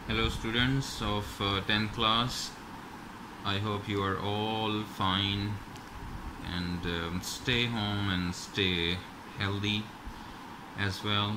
Hello students of 10th class. I hope you are all fine and stay home and stay healthy as well.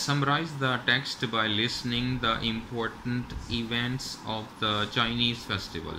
Summarize the text by listening the important events of the Chinese festival।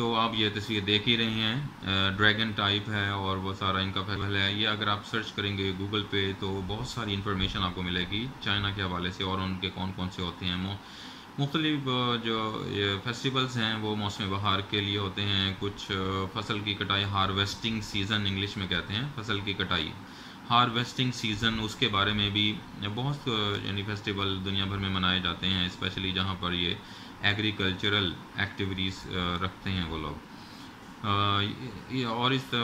تو آپ یہ تصویر دیکھ ہی رہے ہیں، dragon type ہے اور وہ سارا ان کا فیسٹیول ہے. یہ اگر آپ سرچ کریں گے گوگل پہ تو بہت ساری انفارمیشن آپ کو ملے گی چائنا کے حوالے سے، اور ان کے کون کون سے ہوتے ہیں. مختلف جو یہ فیسٹیولز ہیں وہ موسم بہار کے لیے ہوتے ہیں. کچھ فصل کی کٹائی، ہارویسٹنگ سیزن انگلش میں کہتے ہیں، فصل کی کٹائی، ہارویسٹنگ سیزن، اس کے بارے میں بھی بہت یعنی فیسٹیول دنیا بھر میں منائے جاتے ہیں، اسپیشلی جہاں پر یہ ایگریکلچرل ایکٹیویٹیز رکھتے ہیں وہ لوگ. اور اس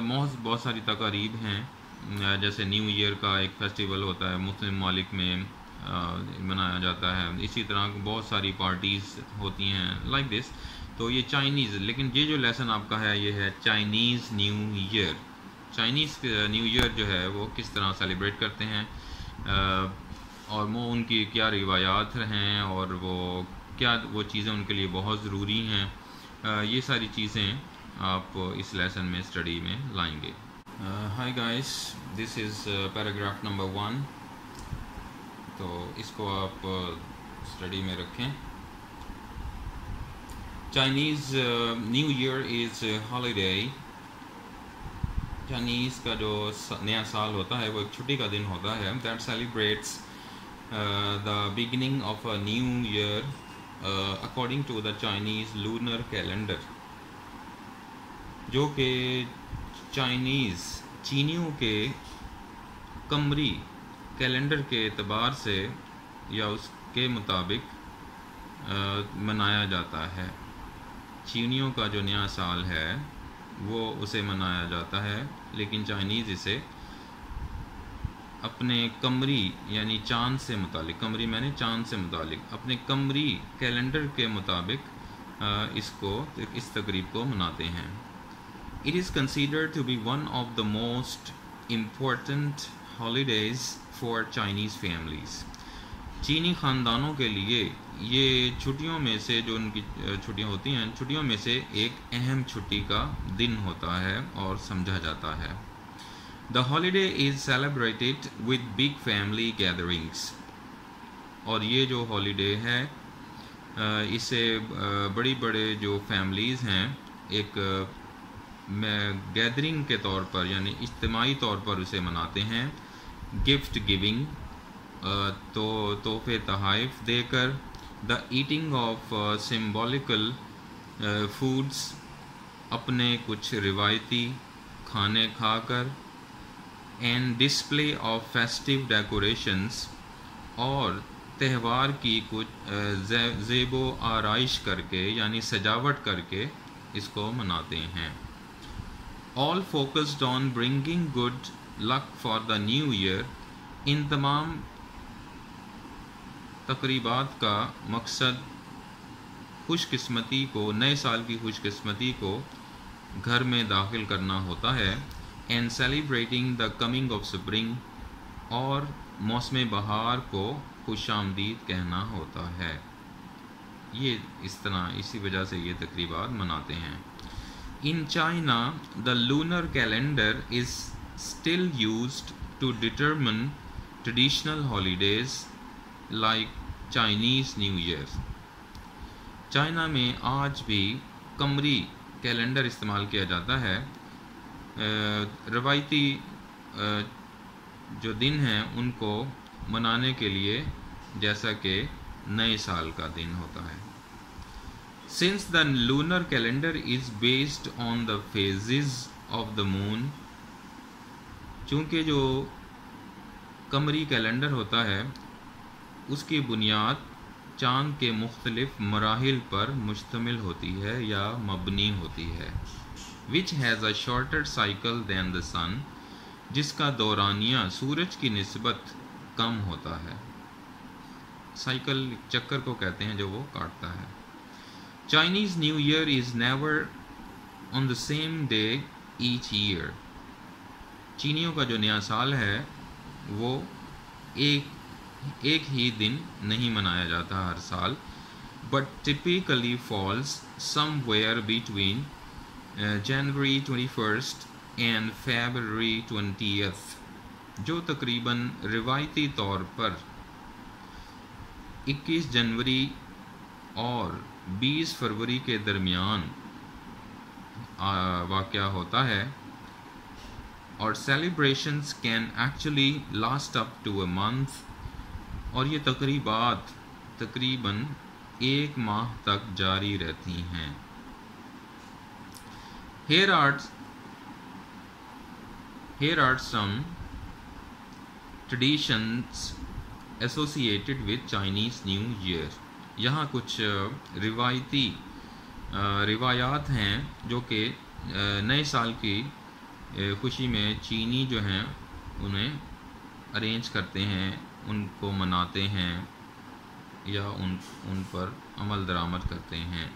بہت ساری تقاریب ہیں، جیسے نیو ایئر کا ایک فیسٹیول ہوتا ہے مسلم ممالک میں منایا جاتا ہے. اسی طرح بہت ساری پارٹیز ہوتی ہیں لائک دس. تو یہ چائنیز، لیکن یہ جو لیسن آپ کا ہے یہ ہے Chinese New Year. Chinese New Year جو ہے وہ کس طرح سیلیبریٹ کرتے ہیں، اور وہ ان کی کیا روایات ہیں، اور وہ چیزیں ان کے لیے بہت ضروری ہیں. یہ ساری چیزیں آپ اس لیسن میں اسٹڈی میں لائیں گے. ہائی گائز، دس از پیراگراف نمبر 1. تو اس کو آپ اسٹڈی میں رکھیں. چائنیز نیو ایئر از ہالیڈے. چائنیز کا جو نیا سال ہوتا ہے وہ ایک چھٹی کا دن ہوتا ہے. That celebrates the beginning of a new year according to the Chinese lunar calendar, جو کہ چینیوں کے قمری کیلنڈر کے اعتبار سے یا اس کے مطابق منایا جاتا ہے. چینیوں کا جو نیا سال ہے وہ اسے منایا جاتا ہے، لیکن چائنیز اسے اپنے قمری یعنی چاند سے متعلق، قمری میں نے چاند سے متعلق اپنے قمری کیلنڈر کے مطابق اس تقریب کو مناتے ہیں. It is considered to be one of the most important holidays for Chinese families. چینی خاندانوں کے لیے یہ چھٹیوں میں سے، جو ان کی چھٹیاں ہوتی ہیں، چھٹیوں میں سے ایک اہم چھٹی کا دن ہوتا ہے اور سمجھا جاتا ہے. The holiday is celebrated with big family gatherings. اور یہ جو ہالیڈے ہے اسے بڑے جو فیملیز ہیں ایک گیدرنگ کے طور پر یعنی اجتماعی طور پر اسے مناتے ہیں. گفٹ گیونگ، تو تحفے تحائف دے کر. دا ایٹنگ آف سمبولیکل فوڈس، اپنے کچھ روایتی کھانے کھا کر. اینڈ ڈسپلے آف فیسٹیو ڈیکوریشنز، اور تہوار کی کچھ زیب و آرائش کر کے یعنی سجاوٹ کر کے اس کو مناتے ہیں. All focused on bringing good luck for the new year. ان تمام تقریبات کا مقصد خوش قسمتی کو، نئے سال کی خوش قسمتی کو گھر میں داخل کرنا ہوتا ہے. And celebrating the coming of spring، اور موسم بہار کو خوش آمدید کہنا ہوتا ہے. یہ اس طرح اسی وجہ سے یہ تقریبات مناتے ہیں. In China, the lunar calendar is still used to determine traditional holidays like Chinese New Year. China میں آج بھی قمری کیلنڈر استعمال کیا جاتا ہے روایتی جو دن ہیں ان کو منانے کے لیے، جیسا کہ نئے سال کا دن ہوتا ہے. Since the lunar calendar is based on the phases of the moon، چونکہ جو قمری کیلنڈر ہوتا ہے اس کی بنیاد چاند کے مختلف مراحل پر مشتمل ہوتی ہے یا مبنی ہوتی ہے. which has a shorter cycle than the sun، جس کا دورانیہ سورج کی نسبت کم ہوتا ہے. سائیکل چکر کو کہتے ہیں جو وہ کاٹتا ہے. Chinese New Year is never on the same day each year. چینیوں کا جو نیا سال ہے وہ ایک ہی دن نہیں منایا جاتا ہر سال، but typically falls somewhere between January 21st and February 20th، جو تقریباً روایتی طور پر 21 جنوری اور 20 فروری کے درمیان واقعہ ہوتا ہے، اور celebrations can actually last up to a month, اور یہ تقریبات تقریباً 1 ماہ تک جاری رہتی ہیں. Here are some traditions associated with Chinese New Year. یہاں کچھ روایات ہیں جو کہ نئے سال کی خوشی میں چینی جو ہیں انہیں ارینج کرتے ہیں، ان کو مناتے ہیں یا ان پر عمل درآمد کرتے ہیں.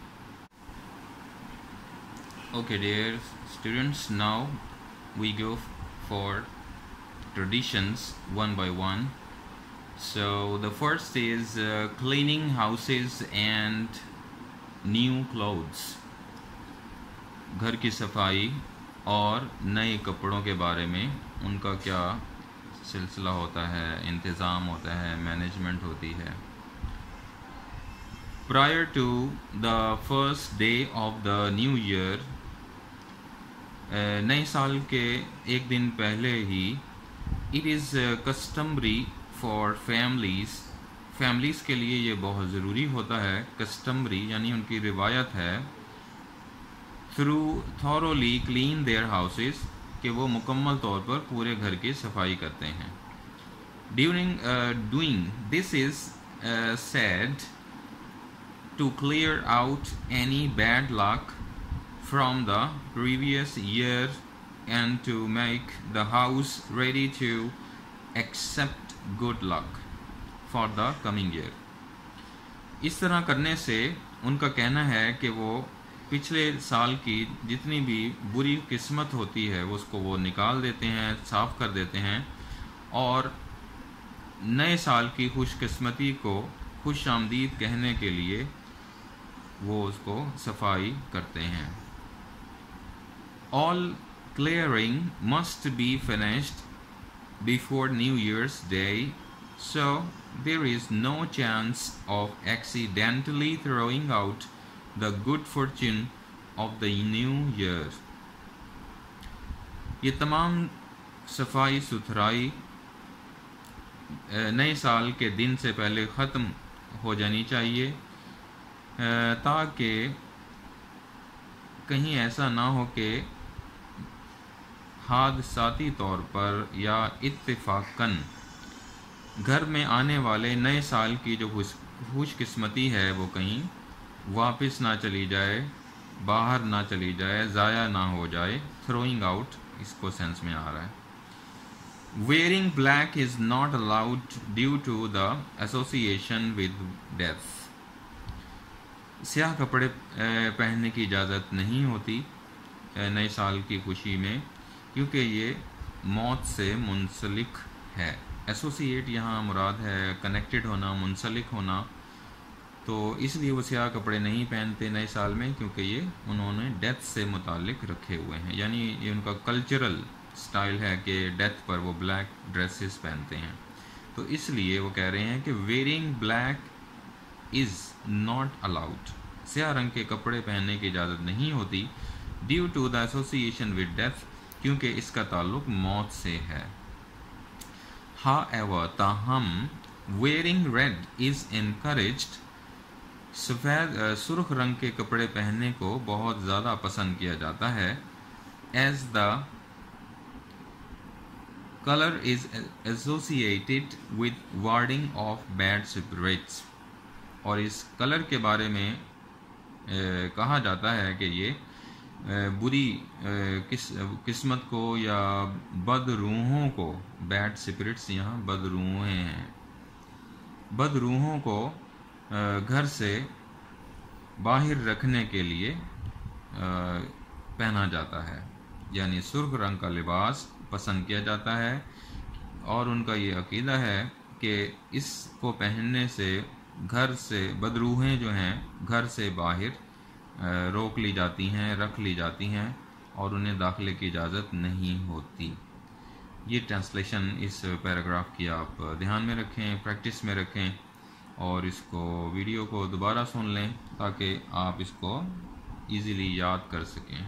Okay, dear students, now we go for traditions one by one. So the first is cleaning houses and new clothes. گھر کی صفائی اور نئے کپڑوں کے بارے میں ان کا کیا سلسلہ ہوتا ہے، انتظام ہوتا ہے، مینجمنٹ ہوتی ہے. Prior to the first day of the new year, نئے سال کے ایک دن پہلے ہی it is customary for families کے لیے یہ بہت ضروری ہوتا ہے. customary یعنی ان کی روایت ہے thoroughly clean their houses کہ وہ مکمل طور پر پورے گھر کی صفائی کرتے ہیں. During doing this is said to clear out any bad luck from the previous year and to make the house ready to accept good luck for the coming year. اس طرح کرنے سے ان کا کہنا ہے کہ وہ پچھلے سال کی جتنی بھی بری قسمت ہوتی ہے اس کو وہ نکال دیتے ہیں، صاف کر دیتے ہیں، اور نئے سال کی خوش قسمتی کو خوش آمدید کہنے کے لیے وہ اس کو صفائی کرتے ہیں. All clearing must be finished before New Year's Day, so there is no chance of accidentally throwing out the good fortune of the new year. یہ تمام صفائی ستھرائی نئے سال کے دن سے پہلے ختم ہو جانی چاہیے تاکہ کہیں ایسا نہ ہو کہ حادثاتی طور پر یا اتفاقاً گھر میں آنے والے نئے سال کی جو خوش قسمتی ہے وہ کہیں واپس نہ چلی جائے، باہر نہ چلی جائے، ضائع نہ ہو جائے. تھروئنگ آؤٹ اس کو سینس میں آ رہا ہے. Wearing black is not allowed due to the association with death. سیاہ کپڑے پہننے کی اجازت نہیں ہوتی نئے سال کی خوشی میں کیونکہ یہ موت سے منسلک ہے. ایسوسیٹ یہاں مراد ہے کنیکٹڈ ہونا، منسلک ہونا، تو اس لیے وہ سیاہ کپڑے نہیں پہنتے نئے سال میں کیونکہ یہ انہوں نے ڈیتھ سے متعلق رکھے ہوئے ہیں. یعنی یہ ان کا کلچرل سٹائل ہے کہ ڈیتھ پر وہ بلیک ڈریسز پہنتے ہیں. تو اس لیے وہ کہہ رہے ہیں کہ wearing black is not allowed. سیاہ رنگ کے کپڑے پہننے کی اجازت نہیں ہوتی due to the association with death کیونکہ اس کا تعلق موت سے ہے. However, تاہم wearing red is encouraged. سرخ رنگ کے کپڑے پہننے کو بہت زیادہ پسند کیا جاتا ہے. As the color is associated with warding off bad spirits. اور اس کلر کے بارے میں کہا جاتا ہے کہ یہ بری قسمت کو یا بد روحوں کو، بیڈ سپرٹس یہاں بد روحیں ہیں، بد روحوں کو گھر سے باہر رکھنے کے لیے پہنا جاتا ہے. یعنی سرخ رنگ کا لباس پسند کیا جاتا ہے اور ان کا یہ عقیدہ ہے کہ اس کو پہننے سے گھر سے بد روحیں جو ہیں گھر سے باہر روک لی جاتی ہیں، رکھ لی جاتی ہیں اور انہیں داخلے کی اجازت نہیں ہوتی. یہ ٹرانسلیشن اس پیراگراف کی آپ دھیان میں رکھیں، پریکٹس میں رکھیں اور اس کو ویڈیو کو دوبارہ سن لیں تاکہ آپ اس کو ایزیلی یاد کر سکیں.